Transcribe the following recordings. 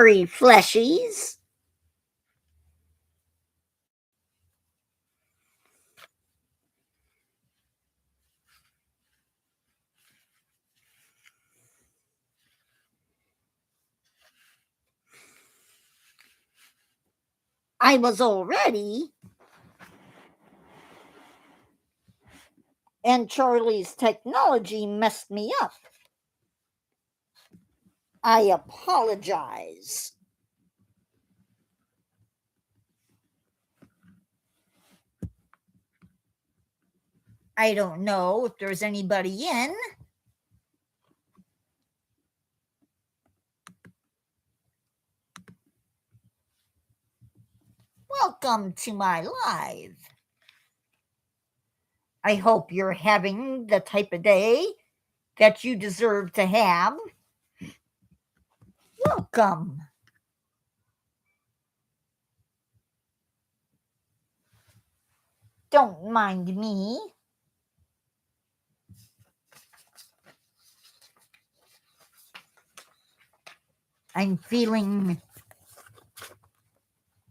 Sorry, Fleshies. I was all ready, and Charlie's technology messed me up. I apologize. I don't know if there's anybody in. Welcome to my live. I hope you're having the type of day that you deserve to have. Welcome. Don't mind me. I'm feeling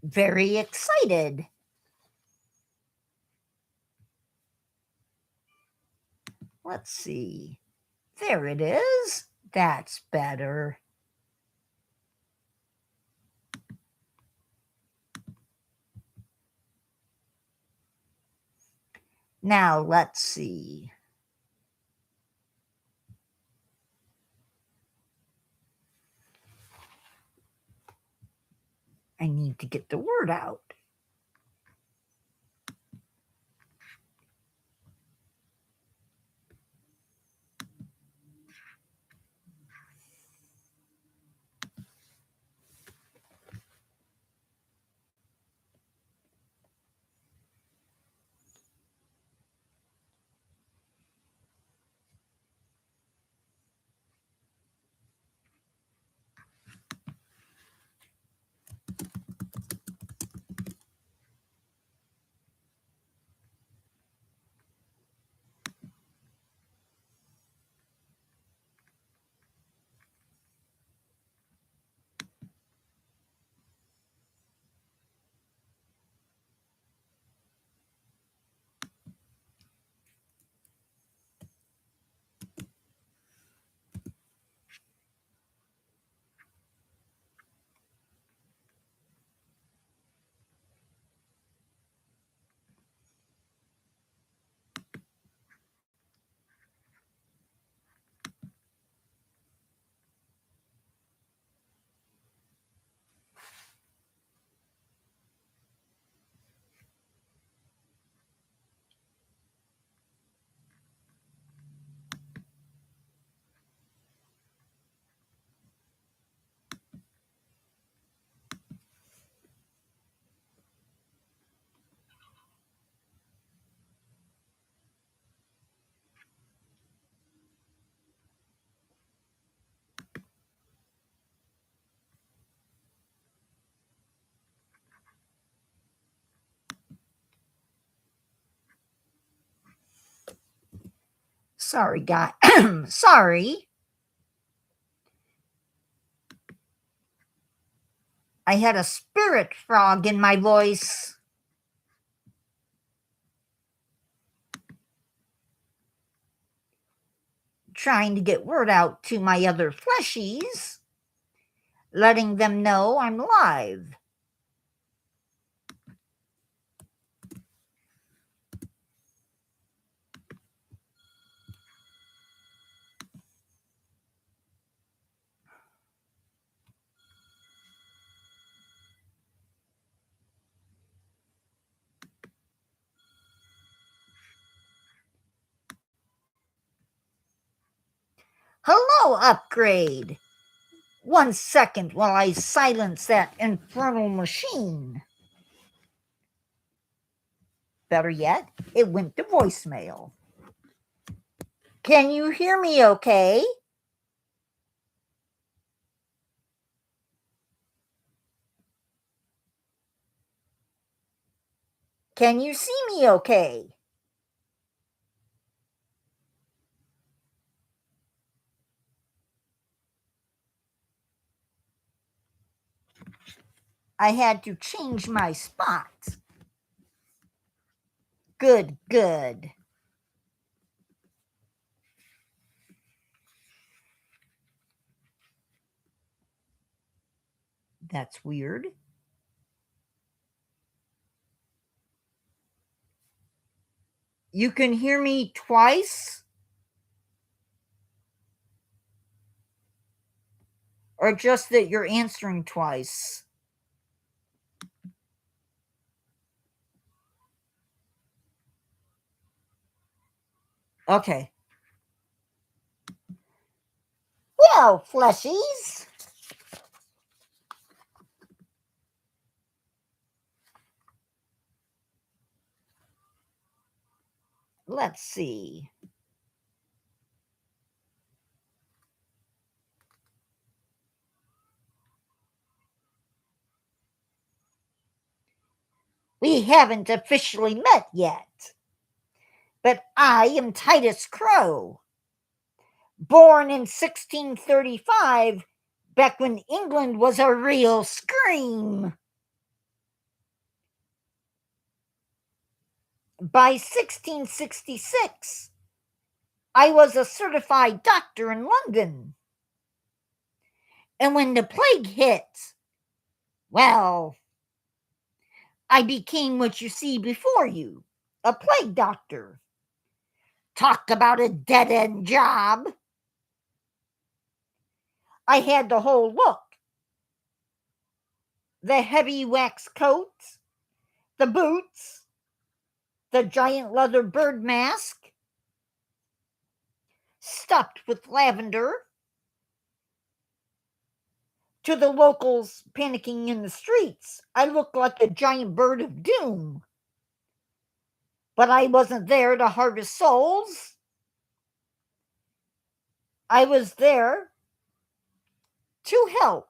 very excited. Let's see. There it is. That's better. Now let's see. I need to get the word out. Sorry, guy. Sorry. I had a spirit frog in my voice. Trying to get word out to my other fleshies, letting them know I'm live. Hello, Upgrade. 1 second while I silence that infernal machine. Better yet, it went to voicemail. Can you hear me okay? Can you see me okay? I had to change my spot. Good, good. That's weird. You can hear me twice? Or just that you're answering twice? Okay. Well, Fleshies. Let's see. We haven't officially met yet. But I am Titus Crow. Born in 1635, back when England was a real scream. By 1666, I was a certified doctor in London. And when the plague hit, well, I became what you see before you, a plague doctor. Talk about a dead-end job. I had the whole look. The heavy wax coat, the boots, the giant leather bird mask, stuffed with lavender. To the locals panicking in the streets, I looked like a giant bird of doom. But I wasn't there to harvest souls. I was there to help.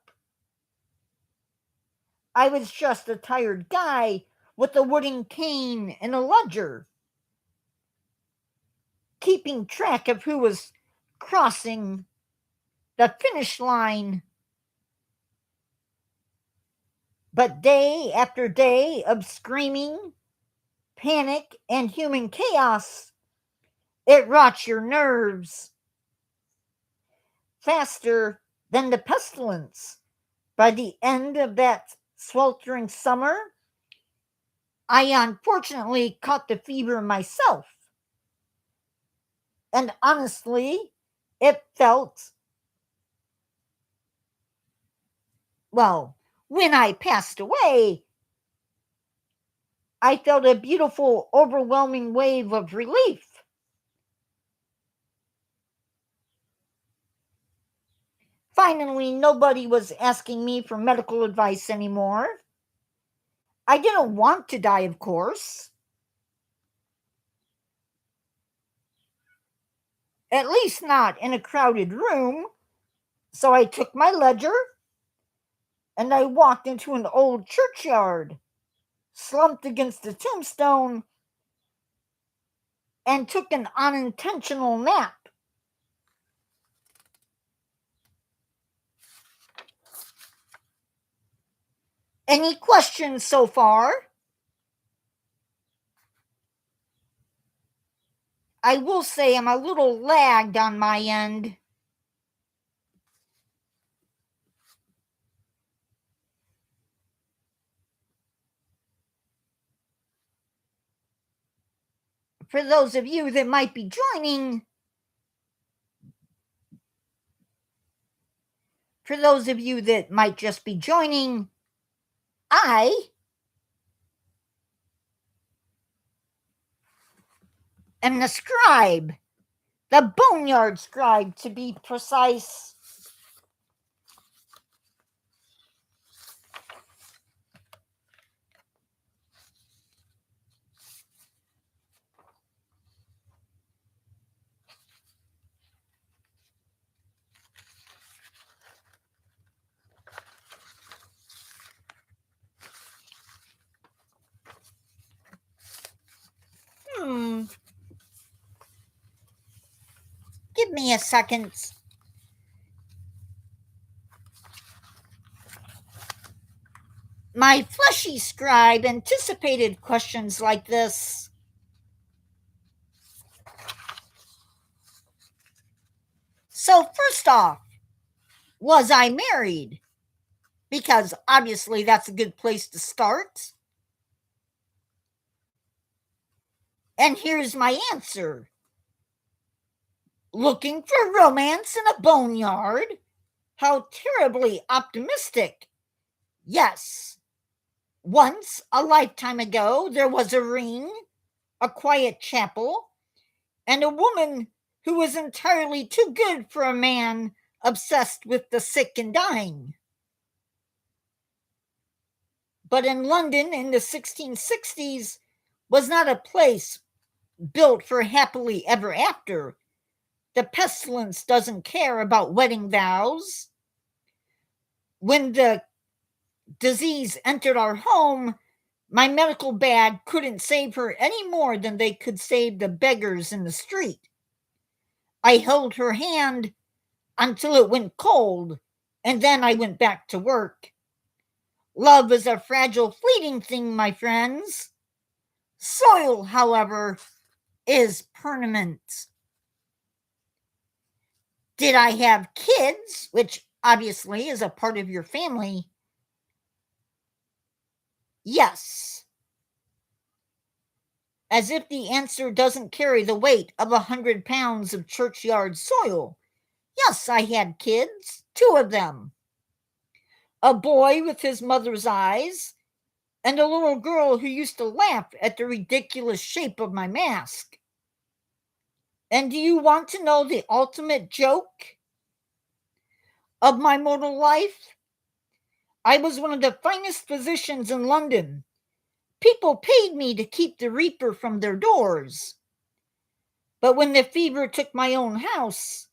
I was just a tired guy with a wooden cane and a ledger, keeping track of who was crossing the finish line. But day after day of screaming, panic, and human chaos, it rots your nerves. Faster than the pestilence. By the end of that sweltering summer, I unfortunately caught the fever myself. And honestly, it felt, well, when I passed away, I felt a beautiful, overwhelming wave of relief. Finally, nobody was asking me for medical advice anymore. I didn't want to die, of course. At least not in a crowded room. So I took my ledger and I walked into an old churchyard, slumped against a tombstone, and took an unintentional nap. Any questions so far? I will say I'm a little lagged on my end. For those of you that might be joining, for those of you that might just be joining, I am the scribe, the BoneYard Scribe to be precise. Give me a second. My fleshy scribe anticipated questions like this. So, first off, was I married? Because obviously that's a good place to start. And here's my answer. Looking for romance in a boneyard? How terribly optimistic. Yes. Once, a lifetime ago, there was a ring, a quiet chapel, and a woman who was entirely too good for a man obsessed with the sick and dying. But in London in the 1660s was not a place built for happily ever after. The pestilence doesn't care about wedding vows. When the disease entered our home, my medical bag couldn't save her any more than they could save the beggars in the street. I held her hand until it went cold, and then I went back to work. Love is a fragile, fleeting thing, my friends. Soil, however, is permanent. Did I have kids, which obviously is a part of your family? Yes. As if the answer doesn't carry the weight of 100 pounds of churchyard soil. Yes, I had kids, 2 of them. A boy with his mother's eyes, and a little girl who used to laugh at the ridiculous shape of my mask. And do you want to know the ultimate joke of my mortal life? I was one of the finest physicians in London. People paid me to keep the reaper from their doors. But when the fever took my own house,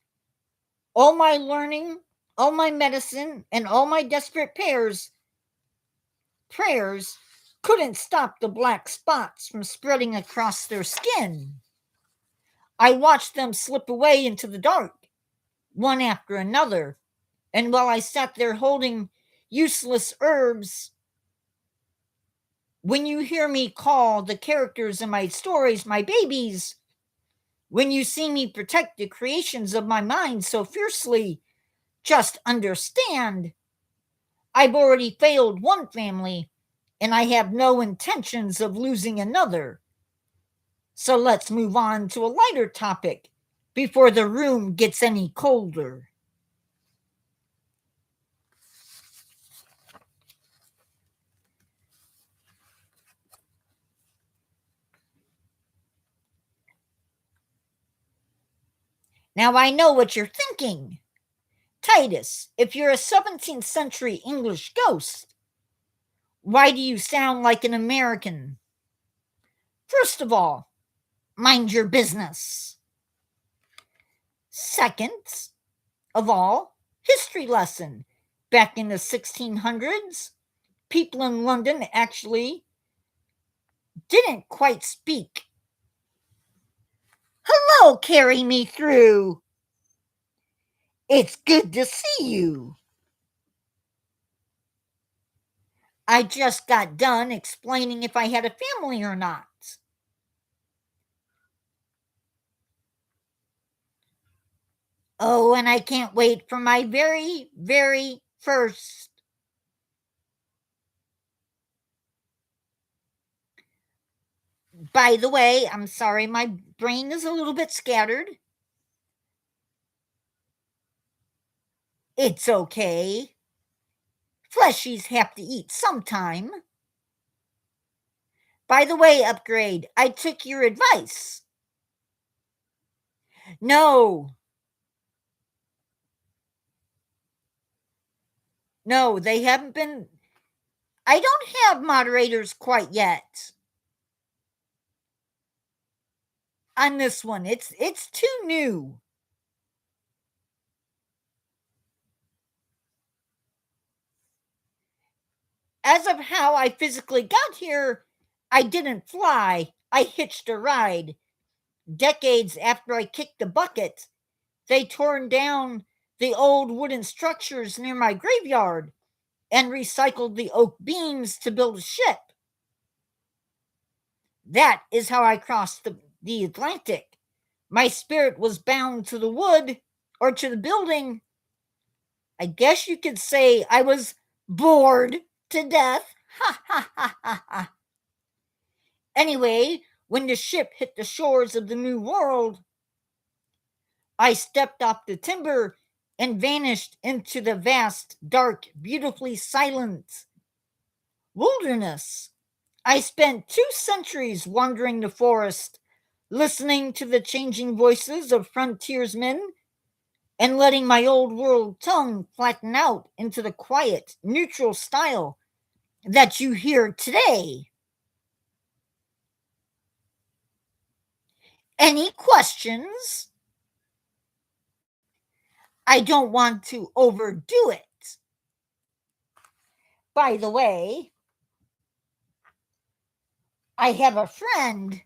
all my learning, all my medicine, and all my desperate prayers couldn't stop the black spots from spreading across their skin. I watched them slip away into the dark, one after another, and while I sat there holding useless herbs, when you hear me call the characters in my stories my babies, when you see me protect the creations of my mind so fiercely, just understand I've already failed one family, and I have no intentions of losing another. So let's move on to a lighter topic before the room gets any colder. Now I know what you're thinking. Titus, if you're a 17th century English ghost, why do you sound like an American? First of all, mind your business. Second of all, history lesson. Back in the 1600s, people in London actually didn't quite speak. Hello, carry me through. It's good to see you. I just got done explaining if I had a family or not. Oh, and I can't wait for my very, very first. By the way, I'm sorry, my brain is a little bit scattered. It's okay. Fleshies have to eat sometime. By the way, Upgrade, I took your advice. No, they haven't been. I don't have moderators quite yet on this one. It's too new. As of how I physically got here, I didn't fly. I hitched a ride. Decades after I kicked the bucket, they torn down the old wooden structures near my graveyard and recycled the oak beams to build a ship. That is how I crossed the Atlantic. My spirit was bound to the wood or to the building. I guess you could say I was bored to death. Ha ha ha ha ha. Anyway, when the ship hit the shores of the New World, I stepped off the timber and vanished into the vast, dark, beautifully silent wilderness. I spent 2 centuries wandering the forest, listening to the changing voices of frontiersmen and letting my old world tongue flatten out into the quiet, neutral style that you hear today. Any questions? I don't want to overdo it. By the way, I have a friend.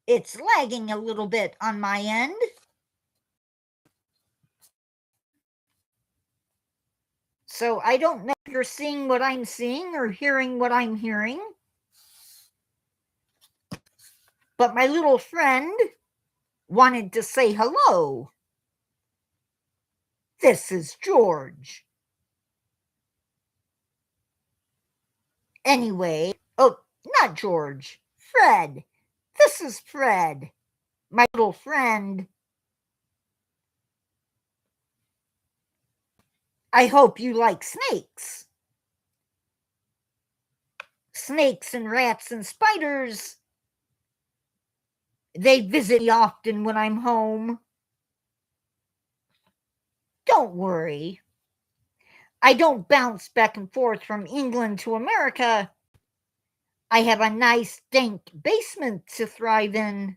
It's lagging a little bit on my end. So I don't know if you're seeing what I'm seeing or hearing what I'm hearing. But my little friend wanted to say hello. This is George. Anyway, oh, not George, Fred. This is Fred, my little friend. I hope you like snakes. Snakes and rats and spiders. They visit me often when I'm home. Don't worry. I don't bounce back and forth from England to America. I have a nice dank basement to thrive in.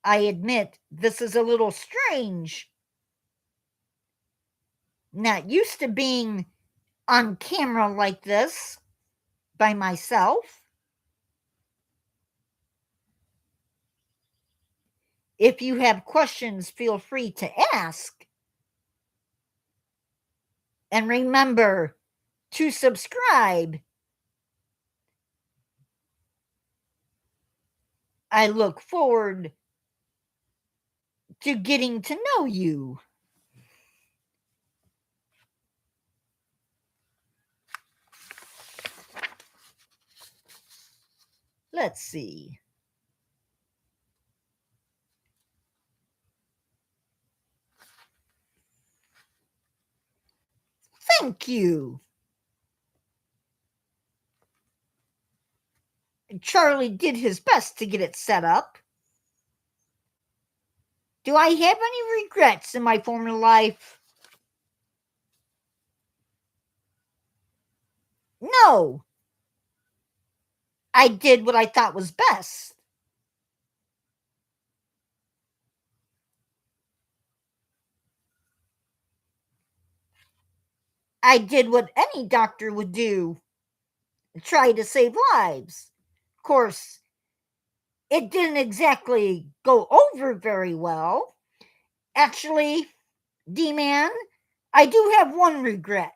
I admit this is a little strange. Not used to being on camera like this by myself. If you have questions, feel free to ask. And remember to subscribe. I look forward to getting to know you. Let's see. Thank you. Charlie did his best to get it set up. Do I have any regrets in my former life? No. I did what I thought was best. I did what any doctor would do, try to save lives. Of course, it didn't exactly go over very well. Actually, D-Man, I do have one regret.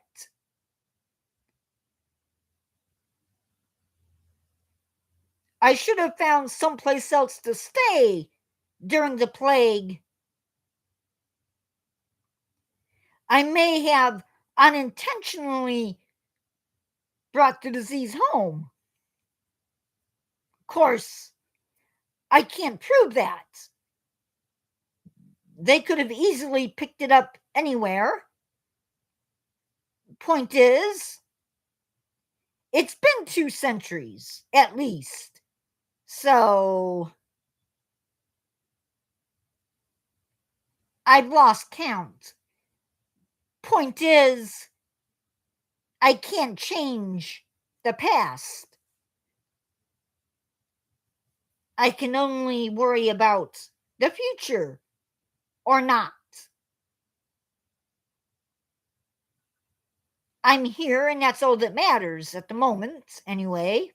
I should have found someplace else to stay during the plague. I may have unintentionally brought the disease home. Of course, I can't prove that. They could have easily picked it up anywhere. Point is, it's been 2 centuries, at least. So, I've lost count. Point is, I can't change the past. I can only worry about the future, or not. I'm here, and that's all that matters at the moment, anyway.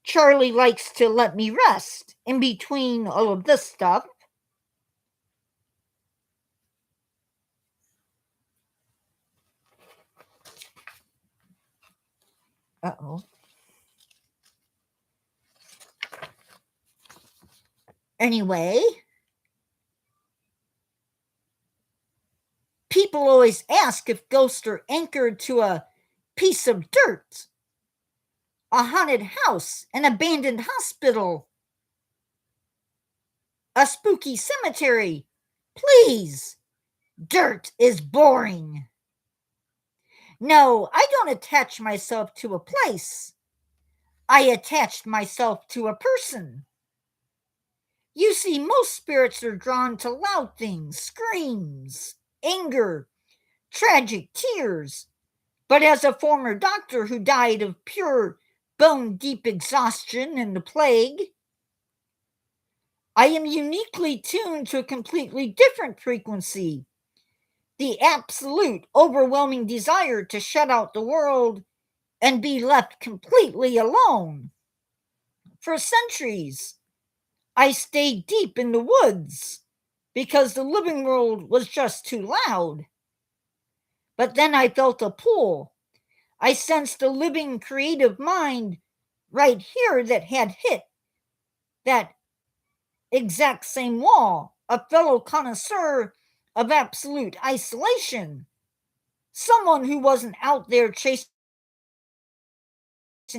Charlie likes to let me rest in between all of this stuff. Uh-oh. Anyway, people always ask if ghosts are anchored to a piece of dirt, a haunted house, an abandoned hospital, a spooky cemetery. Please, dirt is boring. No, I don't attach myself to a place. I attached myself to a person. You see, most spirits are drawn to loud things, screams, anger, tragic tears. But as a former doctor who died of pure bone-deep exhaustion in the plague, I am uniquely tuned to a completely different frequency. The absolute, overwhelming desire to shut out the world and be left completely alone. For centuries, I stayed deep in the woods because the living world was just too loud. But then I felt a pull. I sensed a living creative mind right here that had hit that exact same wall, a fellow connoisseur of absolute isolation, someone who wasn't out there chasing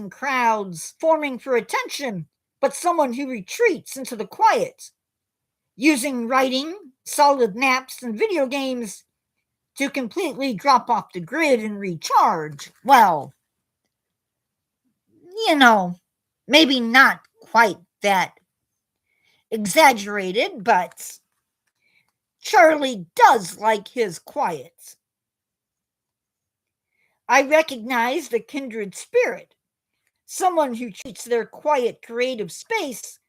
crowds, forming for attention, but someone who retreats into the quiet, using writing, solid naps, and video games to completely drop off the grid and recharge. Well, maybe not quite that exaggerated, but Charlie does like his quiet. I recognize the kindred spirit, someone who treats their quiet creative space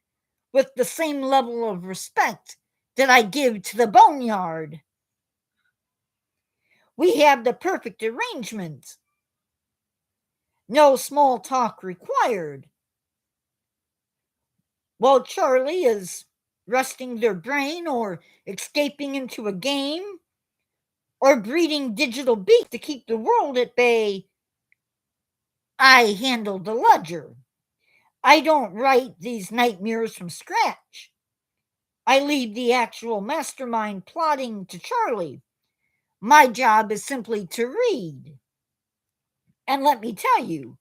with the same level of respect that I give to the BoneYard. We have the perfect arrangement. No small talk required. While Charlie is resting their brain or escaping into a game or breeding digital beats to keep the world at bay, I handle the ledger. I don't write these nightmares from scratch. I leave the actual mastermind plotting to Charlie. My job is simply to read. And let me tell you,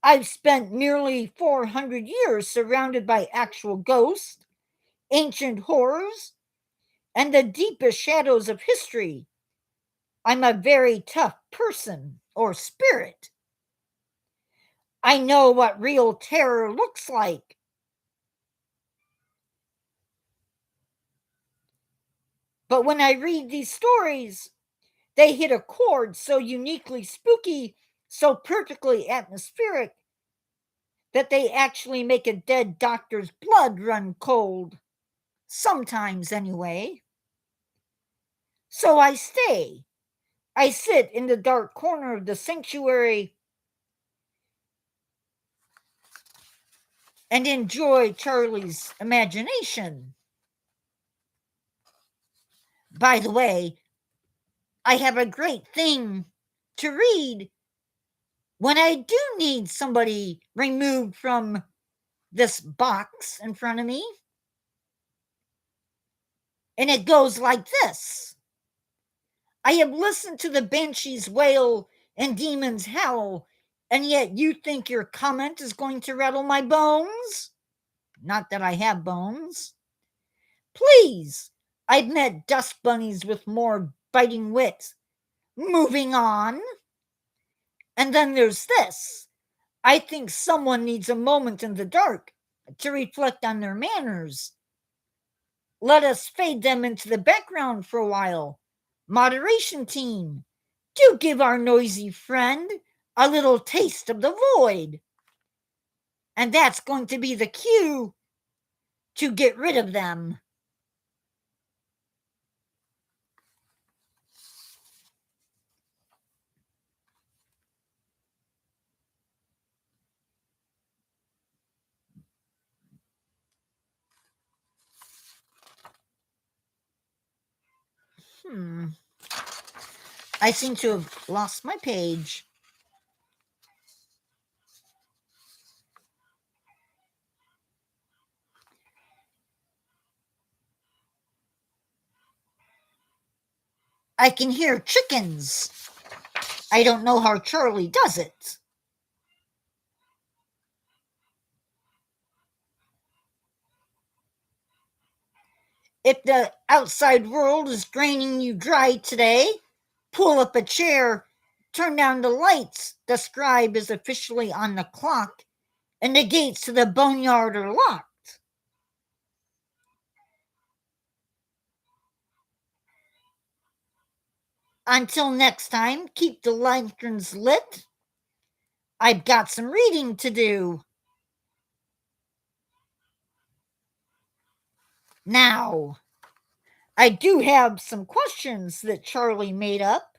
I've spent nearly 400 years surrounded by actual ghosts, ancient horrors, and the deepest shadows of history. I'm a very tough person or spirit. I know what real terror looks like. But when I read these stories, they hit a chord so uniquely spooky, so perfectly atmospheric, that they actually make a dead doctor's blood run cold. Sometimes, anyway. So I stay. I sit in the dark corner of the sanctuary and enjoy Charlie's imagination. By the way, I have a great thing to read when I do need somebody removed from this box in front of me. And it goes like this. I have listened to the banshees wail and demons howl, and yet you think your comment is going to rattle my bones? Not that I have bones. Please, I've met dust bunnies with more biting wit. Moving on. And then there's this. I think someone needs a moment in the dark to reflect on their manners. Let us fade them into the background for a while. Moderation team, do give our noisy friend a little taste of the void. And that's going to be the cue to get rid of them. I seem to have lost my page. I can hear chickens. I don't know how Charlie does it. If the outside world is draining you dry today, pull up a chair, turn down the lights. The scribe is officially on the clock, and the gates to the boneyard are locked. Until next time, keep the lanterns lit. I've got some reading to do. Now, I do have some questions that Charlie made up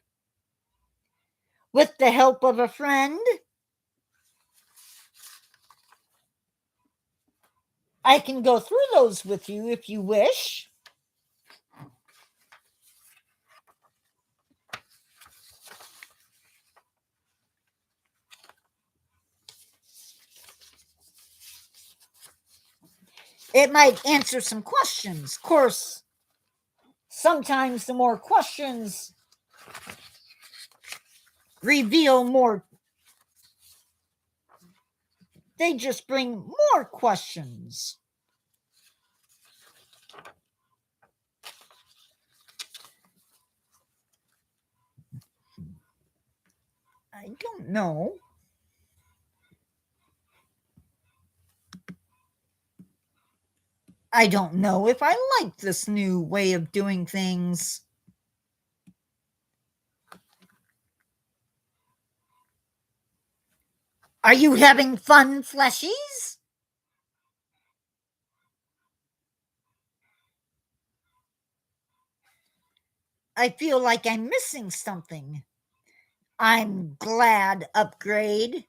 with the help of a friend. I can go through those with you if you wish. It might answer some questions. Of course, sometimes the more questions reveal more. They just bring more questions. I don't know. I don't know if I like this new way of doing things. Are you having fun, Fleshies? I feel like I'm missing something. I'm glad, Upgrade.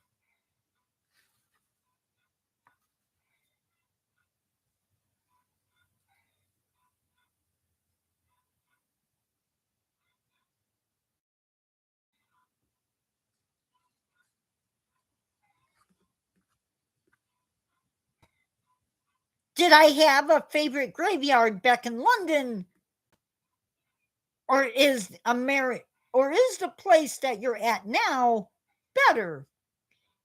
Did I have a favorite graveyard back in London? Or is the place that you're at now better?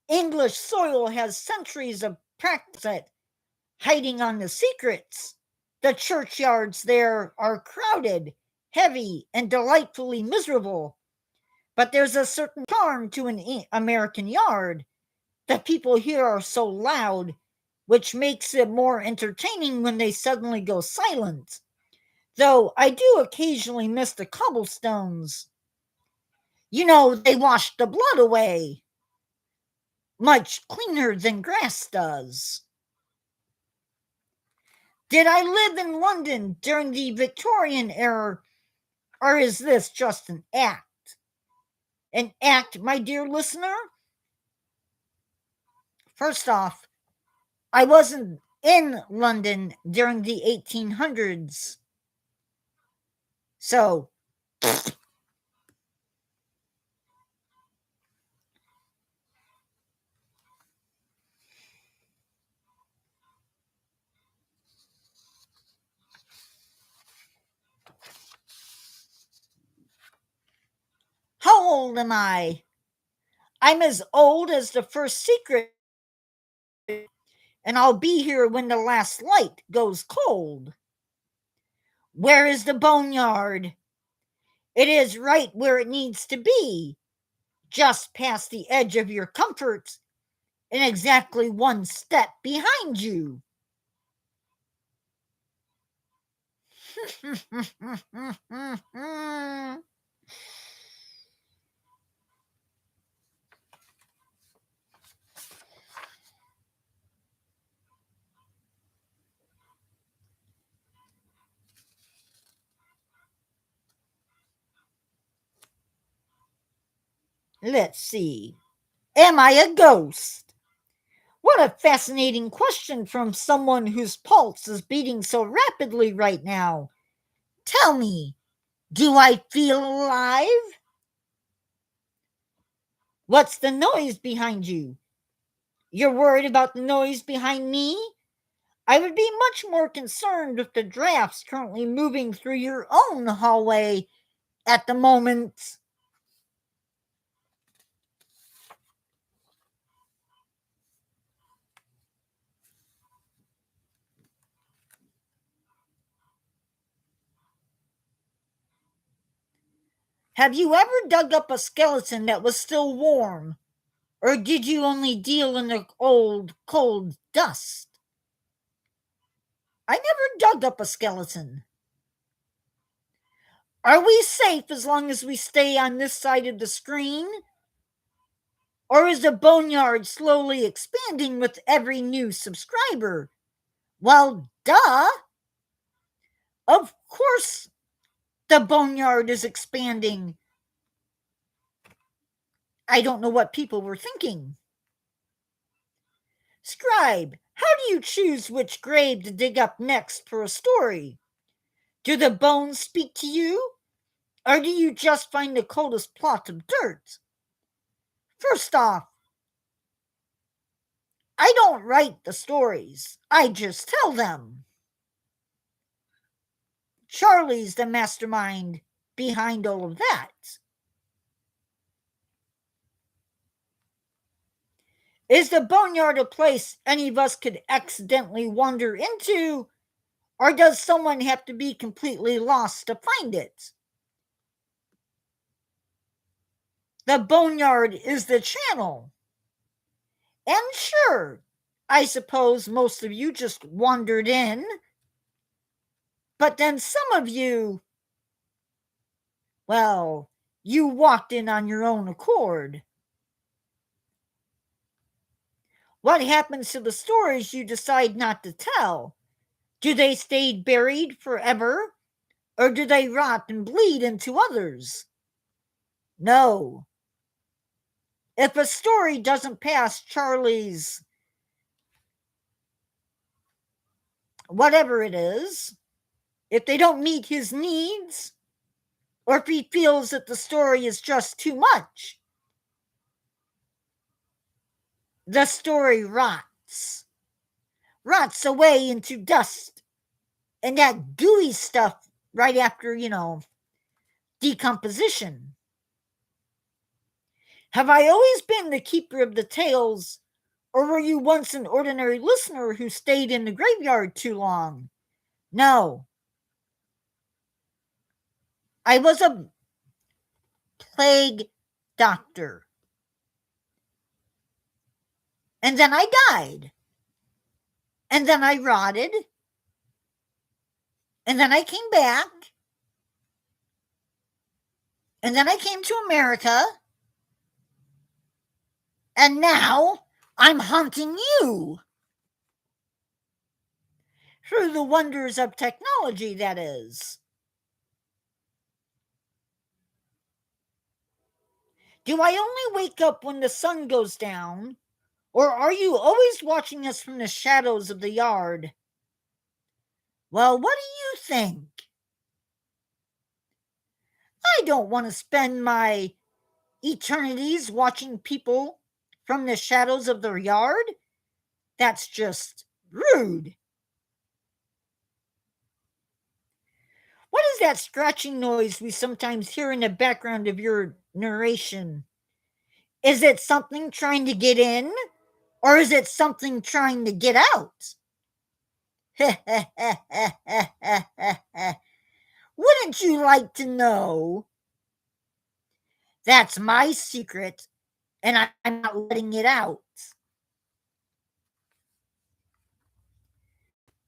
English soil has centuries of practice at hiding on the secrets. The churchyards there are crowded, heavy, and delightfully miserable. But there's a certain charm to an American yard. The people here are so loud, which makes it more entertaining when they suddenly go silent. Though I do occasionally miss the cobblestones. You know, they wash the blood away. Much cleaner than grass does. Did I live in London during the Victorian era, or is this just an act? An act, my dear listener? First off, I wasn't in London during the 1800s. So, how old am I? I'm as old as the first secret, and I'll be here when the last light goes cold. Where is the boneyard? It is right where it needs to be, just past the edge of your comfort, and exactly one step behind you. Let's see. Am I a ghost? What a fascinating question from someone whose pulse is beating so rapidly right now. Tell me, do I feel alive? What's the noise behind you? You're worried about the noise behind me? I would be much more concerned with the drafts currently moving through your own hallway at the moment. Have you ever dug up a skeleton that was still warm? Or did you only deal in the old, cold dust? I never dug up a skeleton. Are we safe as long as we stay on this side of the screen? Or is the boneyard slowly expanding with every new subscriber? Well, duh. Of course the boneyard is expanding. I don't know what people were thinking. Scribe, how do you choose which grave to dig up next for a story? Do the bones speak to you? Or do you just find the coldest plot of dirt? First off, I don't write the stories. I just tell them. Charlie's the mastermind behind all of that. Is the boneyard a place any of us could accidentally wander into? Or does someone have to be completely lost to find it? The boneyard is the channel. And sure, I suppose most of you just wandered in. But then some of you, well, you walked in on your own accord. What happens to the stories you decide not to tell? Do they stay buried forever? Or do they rot and bleed into others? No. If a story doesn't pass Charlie's whatever it is, if they don't meet his needs, or if he feels that the story is just too much, the story rots away into dust and that gooey stuff right after, decomposition. Have I always been the keeper of the tales, or were you once an ordinary listener who stayed in the graveyard too long? No. I was a plague doctor. And then I died. And then I rotted. And then I came back. And then I came to America. And now I'm haunting you. Through the wonders of technology, that is. Do I only wake up when the sun goes down? Or are you always watching us from the shadows of the yard? Well, what do you think? I don't want to spend my eternities watching people from the shadows of their yard. That's just rude. What is that scratching noise we sometimes hear in the background of your narration? Is it something trying to get in? Or is it something trying to get out? Wouldn't you like to know? That's my secret, and I'm not letting it out.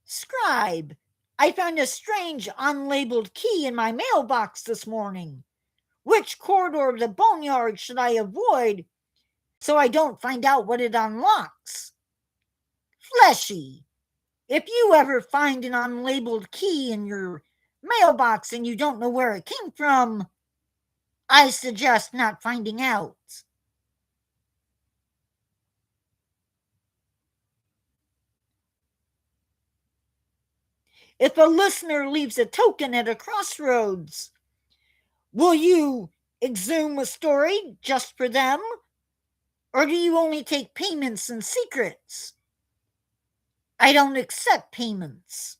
Scribe, I found a strange unlabeled key in my mailbox this morning. Which corridor of the boneyard should I avoid so I don't find out what it unlocks? Fleshy, if you ever find an unlabeled key in your mailbox and you don't know where it came from, I suggest not finding out. If a listener leaves a token at a crossroads, will you exhume a story just for them? Or do you only take payments and secrets? I don't accept payments.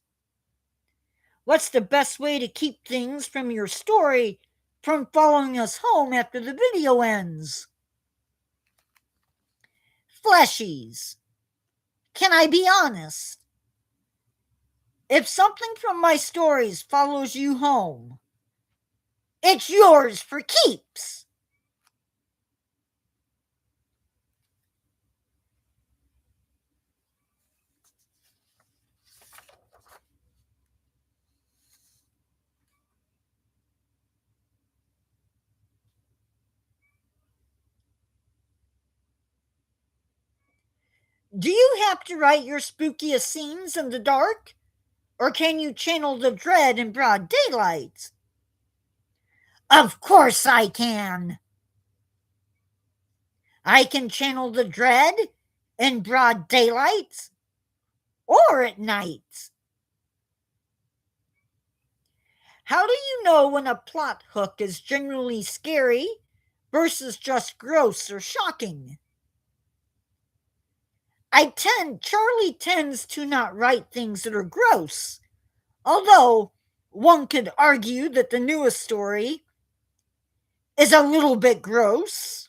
What's the best way to keep things from your story from following us home after the video ends? Fleshies. Can I be honest? If something from my stories follows you home, it's yours for keeps. Do you have to write your spookiest scenes in the dark? Or can you channel the dread in broad daylight? Of course I can. I can channel the dread in broad daylight or at night. How do you know when a plot hook is genuinely scary versus just gross or shocking? Charlie tends to not write things that are gross, although one could argue that the newest story is a little bit gross,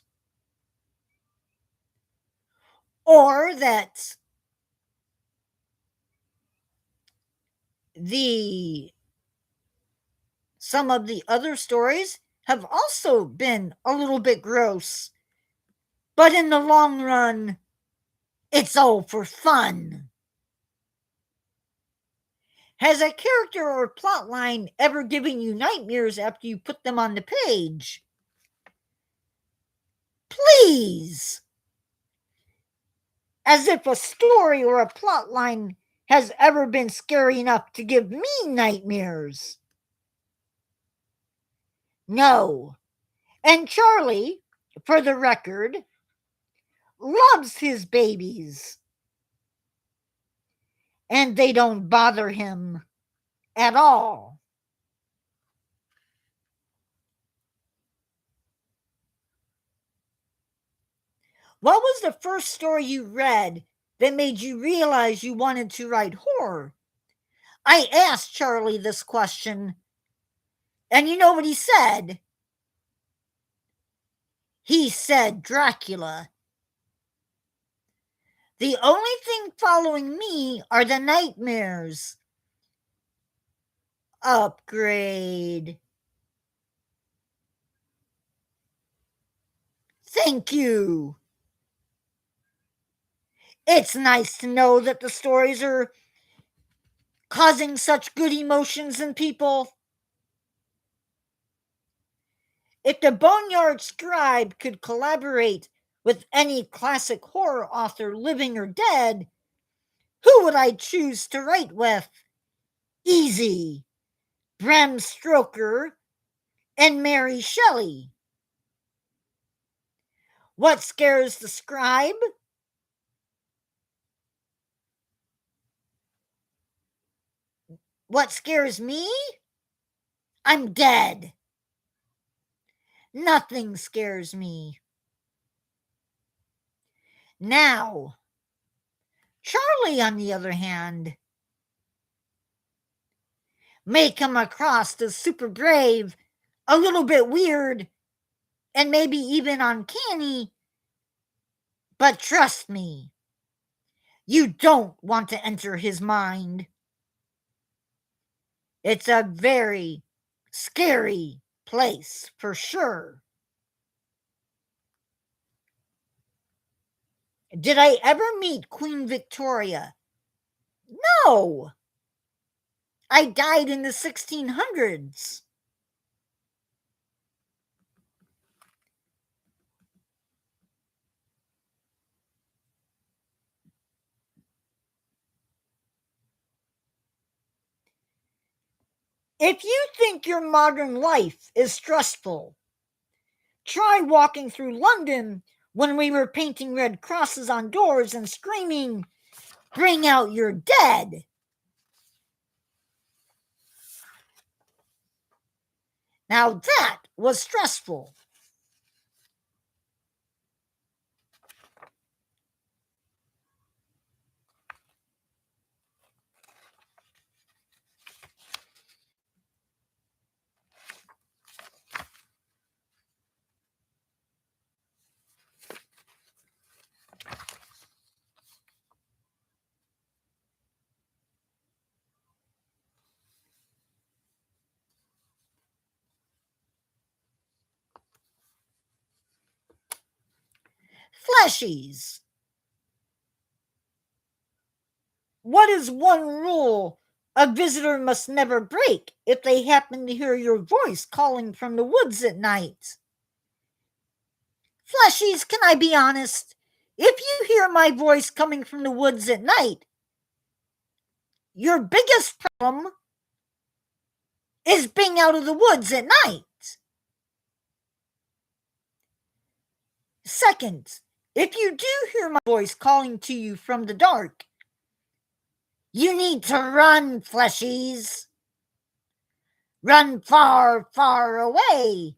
or that some of the other stories have also been a little bit gross. But in the long run, it's all for fun. Has a character or plot line ever given you nightmares after you put them on the page? Please! As if a story or a plot line has ever been scary enough to give me nightmares. No. And Charlie, for the record, loves his babies. And they don't bother him at all. What was the first story you read that made you realize you wanted to write horror? I asked Charlie this question, and you know what he said? He said Dracula. The only thing following me are the nightmares. Upgrade. Thank you. It's nice to know that the stories are causing such good emotions in people. If the BoneYard Scribe could collaborate with any classic horror author, living or dead, who would I choose to write with? Easy. Bram Stoker and Mary Shelley. What scares the scribe? What scares me? I'm dead. Nothing scares me. Now, Charlie, on the other hand, may come across as super brave, a little bit weird, and maybe even uncanny, but trust me, you don't want to enter his mind. It's a very scary place for sure. Did I ever meet Queen Victoria? No. I died in the 1600s. If you think your modern life is stressful, try walking through London when we were painting red crosses on doors and screaming, "Bring out your dead." Now that was stressful. Fleshies. What is one rule a visitor must never break if they happen to hear your voice calling from the woods at night? Fleshies, can I be honest? If you hear my voice coming from the woods at night, your biggest problem is being out of the woods at night. Second, if you do hear my voice calling to you from the dark, you need to run, Fleshies. Run far, far away.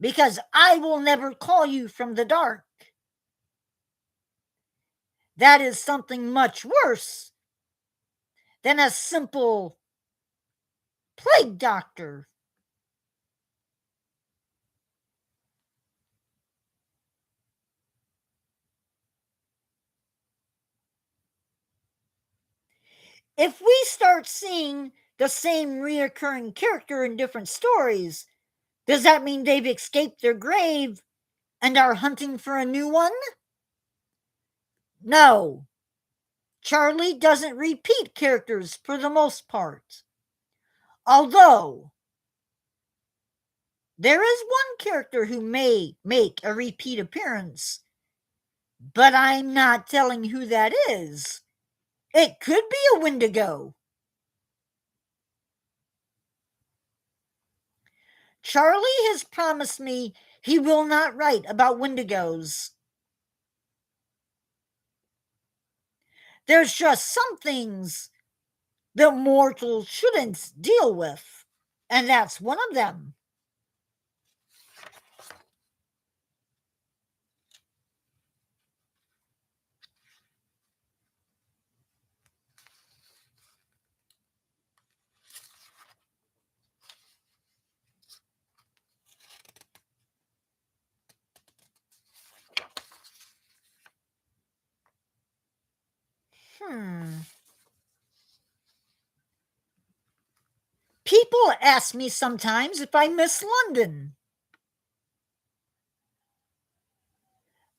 Because I will never call you from the dark. That is something much worse than a simple plague doctor. If we start seeing the same reoccurring character in different stories, does that mean they've escaped their grave and are hunting for a new one? No. Charlie doesn't repeat characters for the most part. Although, there is one character who may make a repeat appearance, but I'm not telling who that is. It could be a Wendigo. Charlie has promised me he will not write about Wendigos. There's just some things that mortals shouldn't deal with, and that's one of them. People ask me sometimes if I miss London.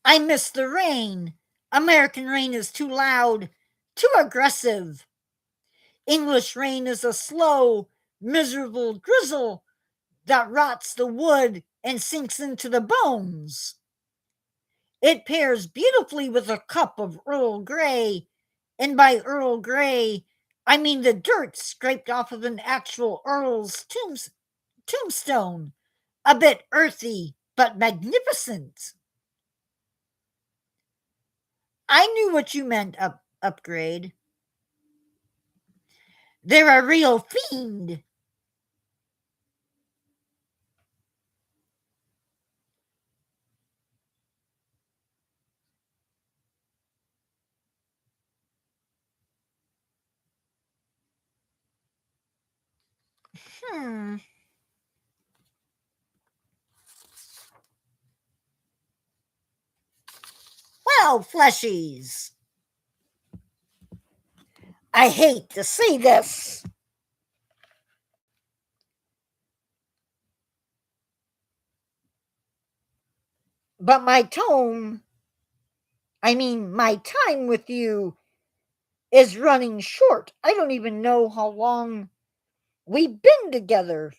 I miss the rain. American rain is too loud, too aggressive. English rain is a slow, miserable drizzle that rots the wood and sinks into the bones. It pairs beautifully with a cup of Earl Grey, and by Earl Grey, I mean the dirt scraped off of an actual Earl's tombstone, a bit earthy but magnificent. I knew what you meant, Upgrade. They're a real fiend. Well, Fleshies, I hate to say this, but my time with you is running short. I don't even know how long we've been together.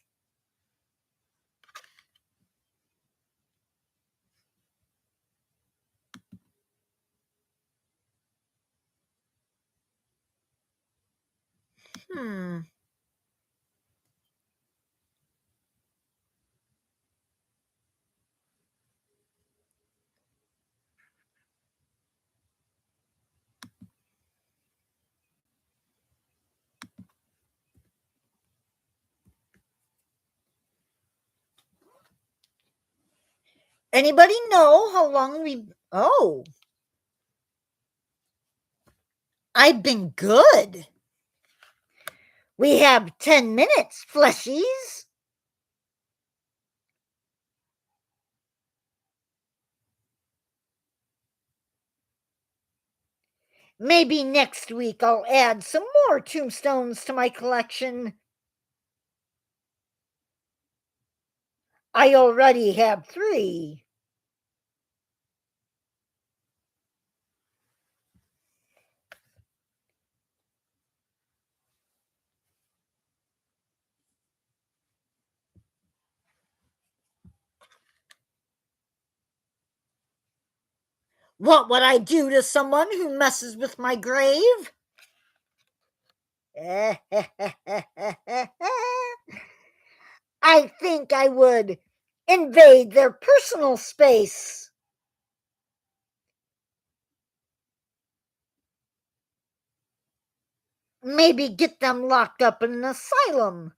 Anybody know how long we... Oh. I've been good. We have 10 minutes, Fleshies. Maybe next week I'll add some more tombstones to my collection. I already have 3. What would I do to someone who messes with my grave? I think I would invade their personal space. Maybe get them locked up in an asylum.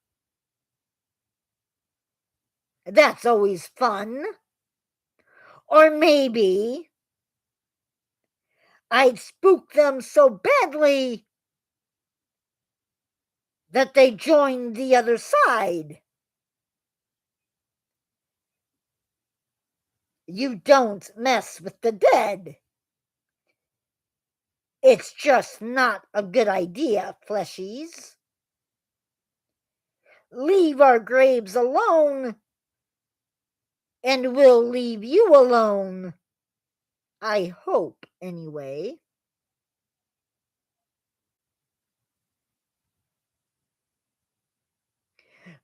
That's always fun. Or maybe I'd spook them so badly that they join the other side. You don't mess with the dead. It's just not a good idea, Fleshies. Leave our graves alone, and we'll leave you alone. I hope, anyway.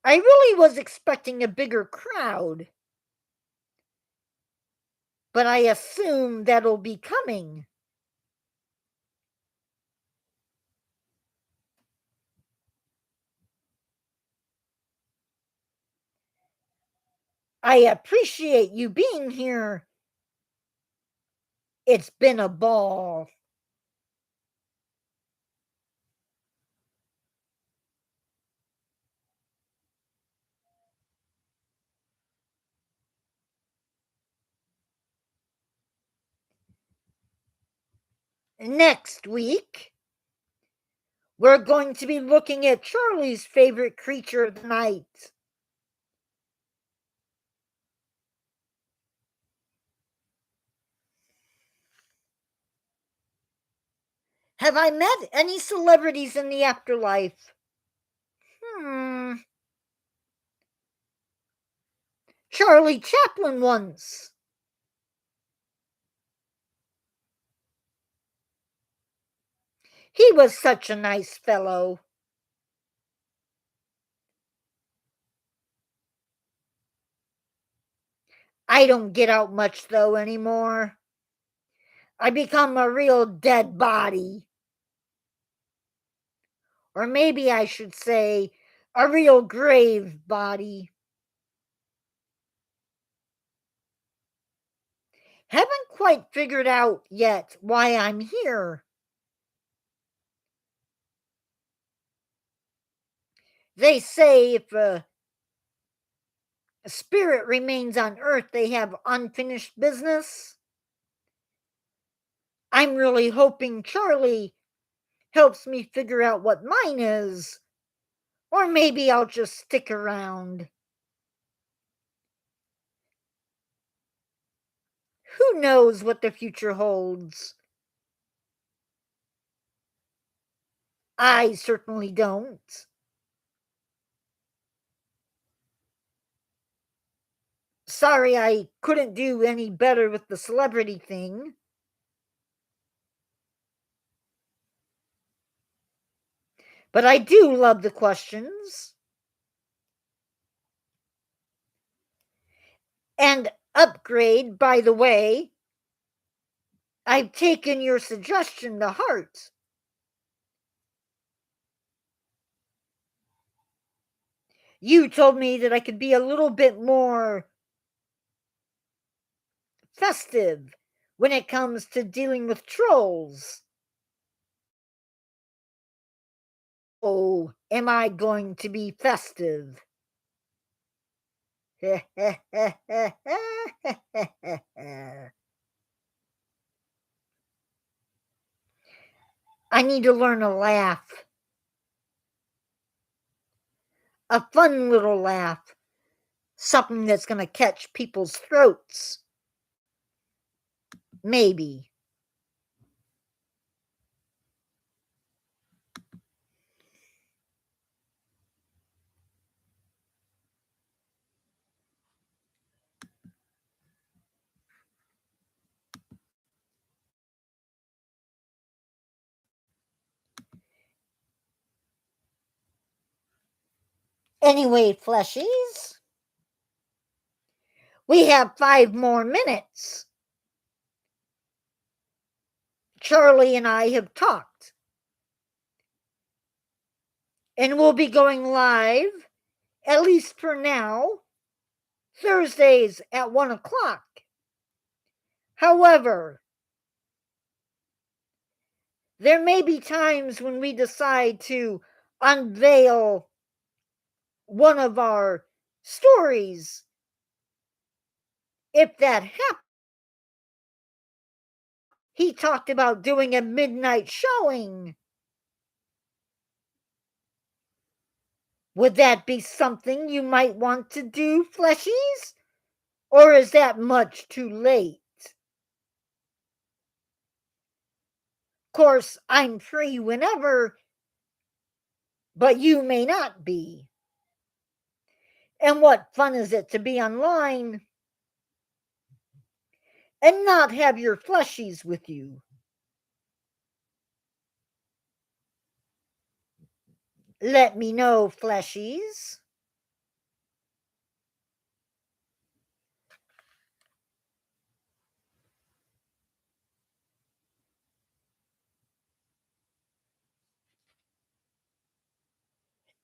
I really was expecting a bigger crowd, but I assume that'll be coming. I appreciate you being here. It's been a ball. Next week, we're going to be looking at Charlie's favorite creature of the night. Have I met any celebrities in the afterlife? Charlie Chaplin once. He was such a nice fellow. I don't get out much, though, anymore. I become a real dead body. Or maybe I should say, a real grave body. Haven't quite figured out yet why I'm here. They say if a spirit remains on Earth, they have unfinished business. I'm really hoping Charlie helps me figure out what mine is. Or maybe I'll just stick around. Who knows what the future holds? I certainly don't. Sorry I couldn't do any better with the celebrity thing. But I do love the questions. And Upgrade, by the way, I've taken your suggestion to heart. You told me that I could be a little bit more festive when it comes to dealing with trolls. Oh, am I going to be festive? I need to learn a laugh. A fun little laugh. Something that's going to catch people's throats. Maybe. Anyway, Fleshies, we have 5 more minutes. Charlie and I have talked. And we'll be going live, at least for now, Thursdays at 1 o'clock. However, there may be times when we decide to unveil one of our stories. If that happens, he talked about doing a midnight showing. Would that be something you might want to do, Fleshies? Or is that much too late? Of course, I'm free whenever, but you may not be. And what fun is it to be online and not have your fleshies with you? Let me know, fleshies.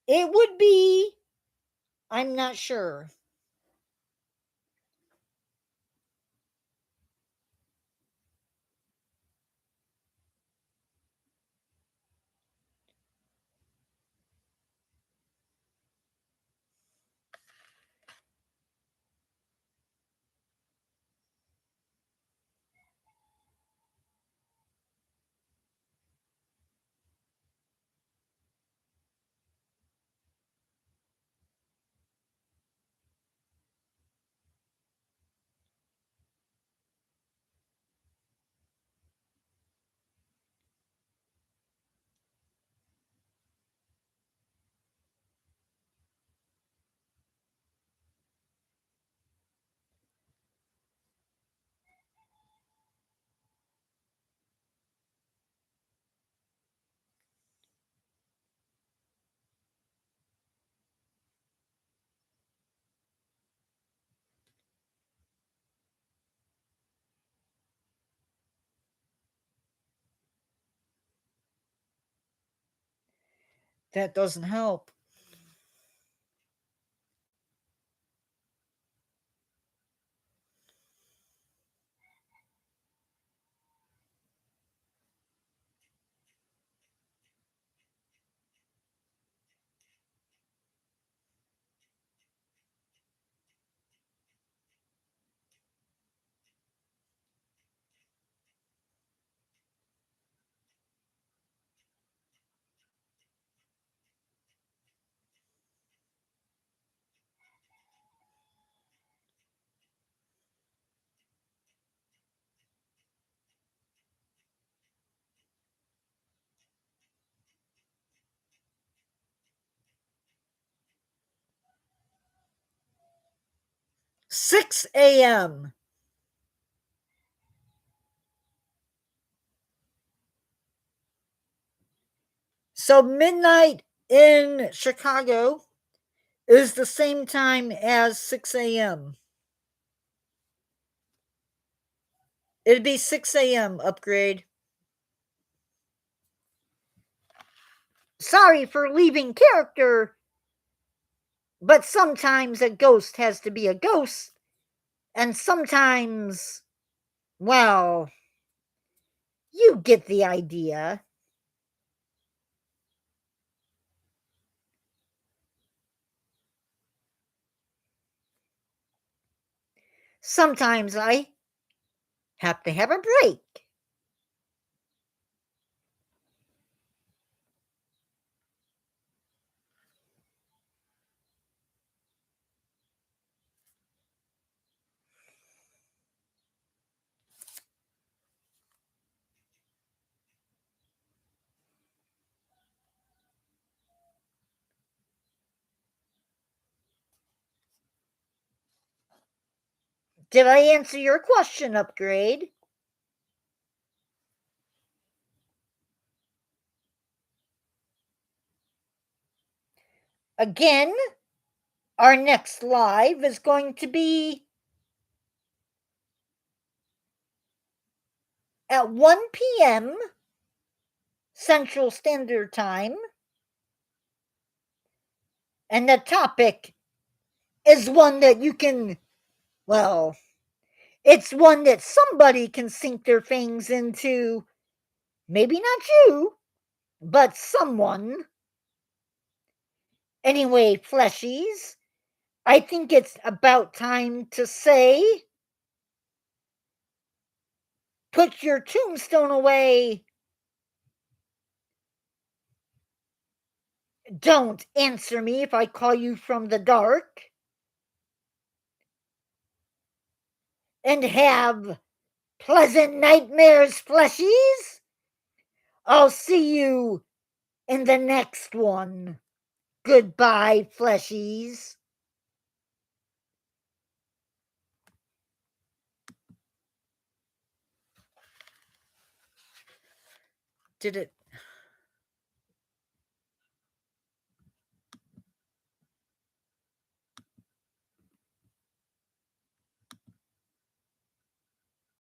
It would be, I'm not sure. That doesn't help. Six a.m. So midnight in Chicago is the same time as 6 a.m. It'd be 6 a.m. upgrade. Sorry for leaving character, but sometimes a ghost has to be a ghost, and sometimes, well, you get the idea. Sometimes I have to have a break. Did I answer your question, upgrade? Again, our next live is going to be at 1 p.m. Central Standard Time. And the topic is one that you can, well, it's one that somebody can sink their fangs into. Maybe not you, but someone. Anyway, Fleshies, I think it's about time to say, put your tombstone away. Don't answer me if I call you from the dark. And have pleasant nightmares, Fleshies. I'll see you in the next one. Goodbye, Fleshies. Did it